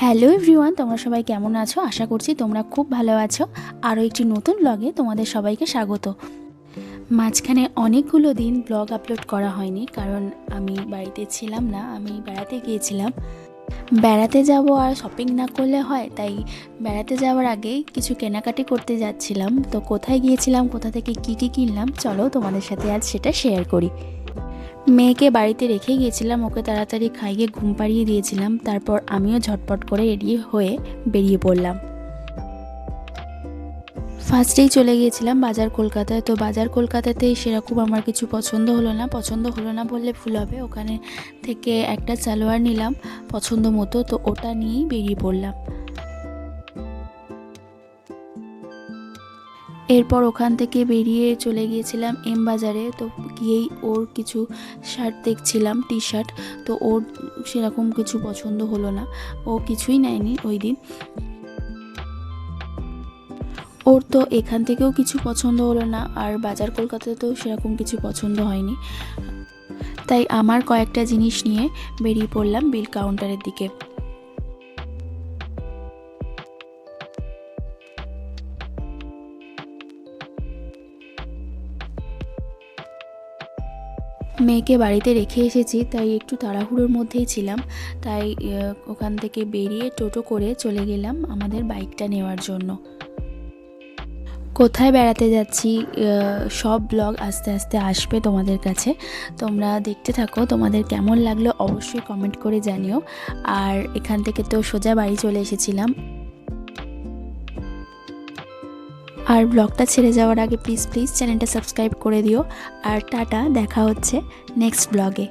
Hello everyone, তোমরা সবাই কেমন আছো? আশা করছি তোমরা খুব ভালো আছো। আরও একটি নতুন ব্লগে তোমাদের সবাইকে স্বাগত। মাঝখানে অনেকগুলো দিন ব্লগ আপলোড করা হয়নি, কারণ আমি বাড়িতে ছিলাম না, আমি বেড়াতে গিয়েছিলাম। বেড়াতে যাব আর শপিং না করলে হয়, তাই বেড়াতে যাওয়ার আগে কিছু কেনাকাটি করতে যাচ্ছিলাম। তো কোথায় গিয়েছিলাম, কোথা থেকে কী কী কিনলাম, চলো তোমাদের সাথে আজ সেটা শেয়ার করি। মেয়েকে বাড়িতে রেখে গিয়েছিলাম, ওকে তাড়াতাড়ি খাইয়ে ঘুম পাড়িয়ে দিয়েছিলাম। তারপর আমিও ঝটপট করে রেডি হয়ে বেরিয়ে পড়লাম। ফার্স্টেই চলে গিয়েছিলাম বাজার কলকাতায়। তো বাজার কলকাতাতে সেরকম আমার কিছু পছন্দ হলো না বললে ভুল হবে। ওখানে থেকে একটা সালোয়ার নিলাম পছন্দ মতো, তো ওটা নিয়েই বেরিয়ে পড়লাম। এরপর ওখান থেকে বেরিয়ে চলে গিয়েছিলাম এম বাজারে। তো গিয়েই ওর কিছু শার্ট দেখছিলাম, টি শার্ট। তো ওর সেরকম কিছু পছন্দ হলো না, ও কিছুই নেয়নি ওই দিন। ওর তো এখান থেকেও কিছু পছন্দ হলো না, আর বাজার কলকাতাতেও সেরকম কিছু পছন্দ হয়নি। তাই আমার কয়েকটা জিনিস নিয়ে বেরিয়ে পড়লাম বিল কাউন্টারের দিকে। মেয়েকে বাড়িতে রেখে এসেছি, তাই একটু তাড়াহুড়োর মধ্যেই ছিলাম। তাই ওখান থেকে বেরিয়ে টোটো করে চলে গেলাম আমাদের বাইকটা নেওয়ার জন্য। কোথায় বেড়াতে যাচ্ছি সব ব্লগ আস্তে আস্তে আসবে তোমাদের কাছে, তোমরা দেখতে থাকো। তোমাদের কেমন লাগলো অবশ্যই কমেন্ট করে জানিও। আর এখান থেকে তো সোজা বাড়ি চলে এসেছিলাম। আর ব্লগটা ছেড়ে যাওয়ার আগে প্লিজ চ্যানেলটা সাবস্ক্রাইব করে দিও। আর টাটা, দেখা হচ্ছে নেক্সট ব্লগে।